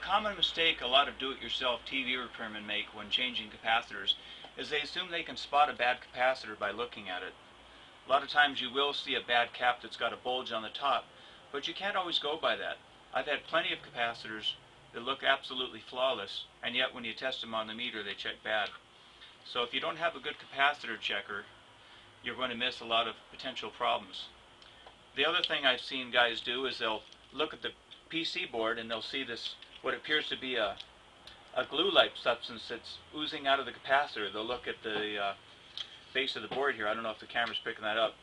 common mistake a lot of do-it-yourself TV repairmen make when changing capacitors is they assume they can spot a bad capacitor by looking at it. A lot of times you will see a bad cap that's got a bulge on the top, but you can't always go by that. I've had plenty of capacitors that look absolutely flawless, and yet when you test them on the meter they check bad. So if you don't have a good capacitor checker, you're going to miss a lot of potential problems. The other thing I've seen guys do is they'll look at the PC board and they'll see this, what appears to be a glue-like substance that's oozing out of the capacitor. They'll look at the base of the board here. I don't know if the camera's picking that up.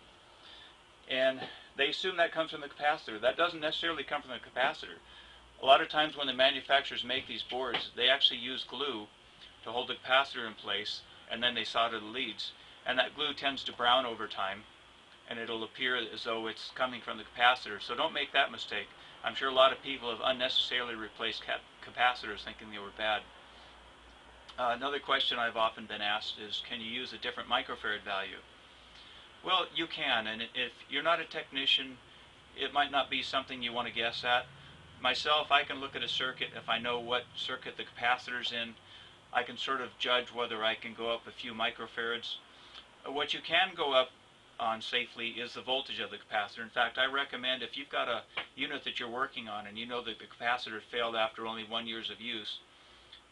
And they assume that comes from the capacitor. That doesn't necessarily come from the capacitor. A lot of times when the manufacturers make these boards, they actually use glue to hold the capacitor in place, and then they solder the leads. And that glue tends to brown over time, and it'll appear as though it's coming from the capacitor. So don't make that mistake. I'm sure a lot of people have unnecessarily replaced capacitors thinking they were bad. Another question I've often been asked is, can you use a different microfarad value? Well, you can, and if you're not a technician, it might not be something you want to guess at. Myself, I can look at a circuit. If I know what circuit the capacitor's in, I can sort of judge whether I can go up a few microfarads. What you can go up on safely is the voltage of the capacitor. In fact, I recommend if you've got a unit that you're working on and you know that the capacitor failed after only 1 year of use,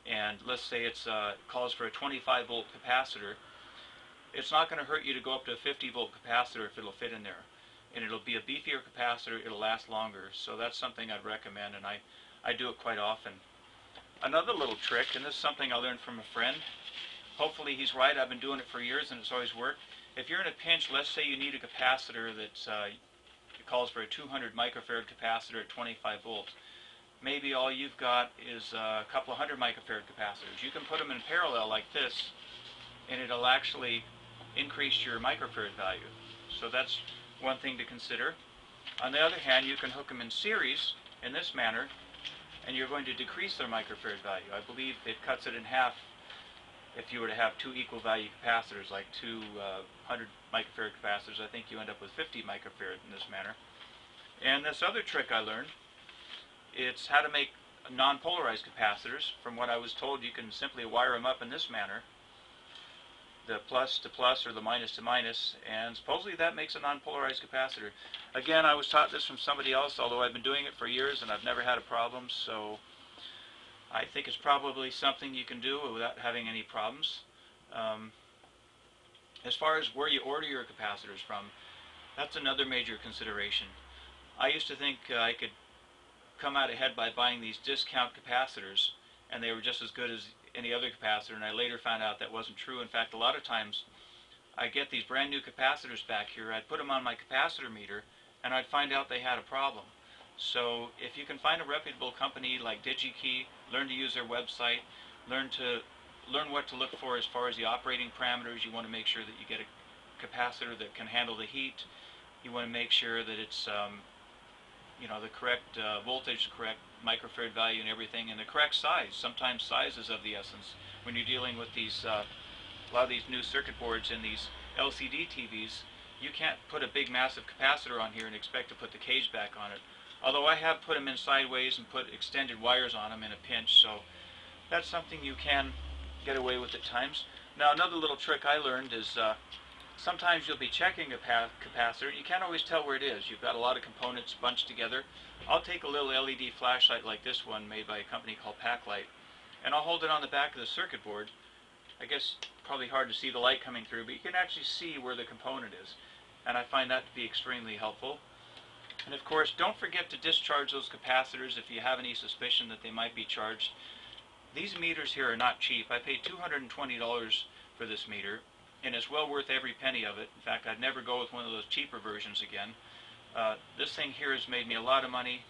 and let's say it calls for a 25 volt capacitor, it's not going to hurt you to go up to a 50 volt capacitor if it'll fit in there. And it'll be a beefier capacitor, it'll last longer. So that's something I'd recommend, and I do it quite often. Another little trick, and this is something I learned from a friend. Hopefully he's right, I've been doing it for years and it's always worked. If you're in a pinch, let's say you need a capacitor that calls for a 200 microfarad capacitor at 25 volts. Maybe all you've got is a couple of 100 microfarad capacitors. You can put them in parallel like this, and it'll actually increase your microfarad value. So that's one thing to consider. On the other hand, you can hook them in series in this manner, and you're going to decrease their microfarad value. I believe it cuts it in half if you were to have two equal value capacitors, like two 100 microfarad capacitors. I think you end up with 50 microfarad in this manner. And this other trick I learned, it's how to make non-polarized capacitors. From what I was told, you can simply wire them up in this manner, the plus to plus or the minus to minus, and supposedly that makes a non-polarized capacitor. Again, I was taught this from somebody else, although I've been doing it for years and I've never had a problem, so I think it's probably something you can do without having any problems. As far as where you order your capacitors from, that's another major consideration. I used to think I could come out ahead by buying these discount capacitors, and they were just as good as any other capacitor, and I later found out that wasn't true. In fact, a lot of times I get these brand new capacitors back here, I'd put them on my capacitor meter, and I'd find out they had a problem. So if you can find a reputable company like DigiKey, learn to use their website, learn what to look for as far as the operating parameters. You want to make sure that you get a capacitor that can handle the heat. You want to make sure that it's the correct voltage, the correct microfarad value and everything, and the correct size. Sometimes size is of the essence when you're dealing with these a lot of these new circuit boards and these LCD TVs. You can't put a big massive capacitor on here and expect to put the cage back on it. Although I have put them in sideways and put extended wires on them in a pinch, so that's something you can get away with at times. Now another little trick I learned is sometimes you'll be checking a capacitor. You can't always tell where it is. You've got a lot of components bunched together. I'll take a little LED flashlight like this one made by a company called Packlight, and I'll hold it on the back of the circuit board. I guess probably hard to see the light coming through, but you can actually see where the component is, and I find that to be extremely helpful. And of course, don't forget to discharge those capacitors if you have any suspicion that they might be charged. These meters here are not cheap. I paid $220 for this meter, and it's well worth every penny of it. In fact, I'd never go with one of those cheaper versions again. This thing here has made me a lot of money,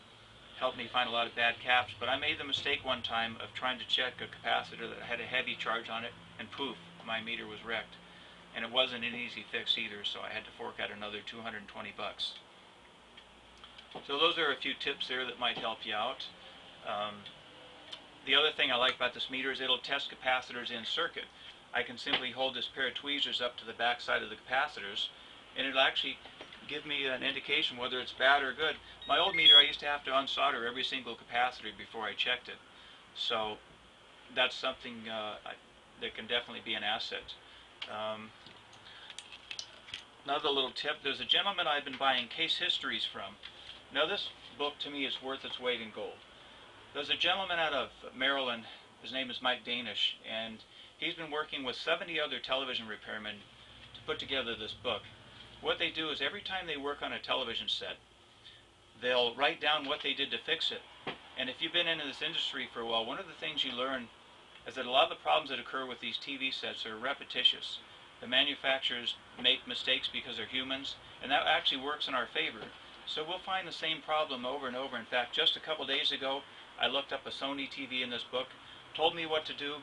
helped me find a lot of bad caps, but I made the mistake one time of trying to check a capacitor that had a heavy charge on it, and poof, my meter was wrecked. And it wasn't an easy fix either, so I had to fork out another $220. So those are a few tips there that might help you out. The other thing I like about this meter is it'll test capacitors in circuit. I can simply hold this pair of tweezers up to the back side of the capacitors, and it'll actually give me an indication whether it's bad or good. My old meter, I used to have to unsolder every single capacitor before I checked it. So that's something that can definitely be an asset. Another little tip, there's a gentleman I've been buying case histories from. Now this book to me is worth its weight in gold. There's a gentleman out of Maryland, his name is Mike Danish, and he's been working with 70 other television repairmen to put together this book. What they do is every time they work on a television set, they'll write down what they did to fix it. And if you've been in this industry for a while, one of the things you learn is that a lot of the problems that occur with these TV sets are repetitious. The manufacturers make mistakes because they're humans, and that actually works in our favor. So we'll find the same problem over and over. In fact, just a couple days ago, I looked up a Sony TV in this book, told me what to do.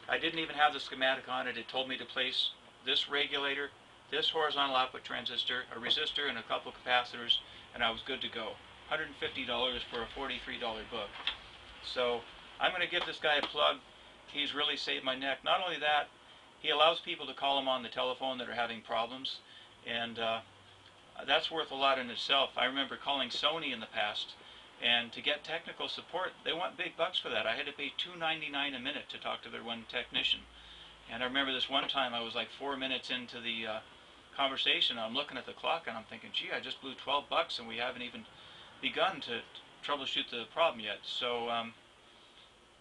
I didn't even have the schematic on it. It told me to place this regulator, this horizontal output transistor, a resistor, and a couple capacitors, and I was good to go. $150 for a $43 book. So I'm going to give this guy a plug. He's really saved my neck. Not only that, he allows people to call him on the telephone that are having problems, and that's worth a lot in itself. I remember calling Sony in the past, and to get technical support, they want big bucks for that. I had to pay $2.99 a minute to talk to their one technician. And I remember this one time I was like 4 minutes into the conversation. I'm looking at the clock and I'm thinking, gee, I just blew 12 bucks and we haven't even begun to troubleshoot the problem yet. So,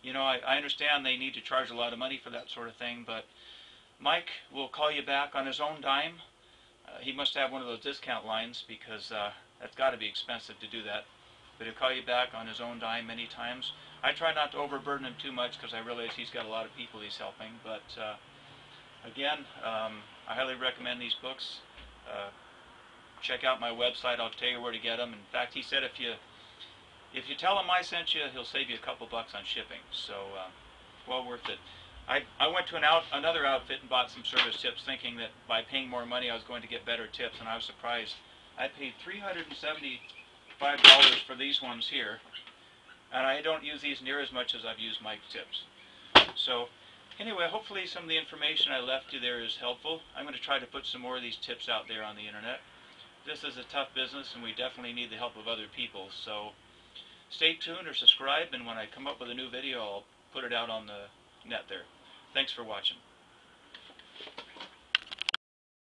you know, I understand they need to charge a lot of money for that sort of thing, but Mike will call you back on his own dime. He must have one of those discount lines because that's got to be expensive to do that. But he'll call you back on his own dime many times. I try not to overburden him too much because I realize he's got a lot of people he's helping. But again, I highly recommend these books. Check out my website. I'll tell you where to get them. In fact, he said if you tell him I sent you, he'll save you a couple bucks on shipping. So well worth it. I went to another outfit and bought some service tips thinking that by paying more money I was going to get better tips, and I was surprised. I paid $375 for these ones here, and I don't use these near as much as I've used Mike's tips. So anyway, hopefully some of the information I left you there is helpful. I'm going to try to put some more of these tips out there on the internet. This is a tough business and we definitely need the help of other people, so stay tuned or subscribe, and when I come up with a new video I'll put it out on the net there. Thanks for watching.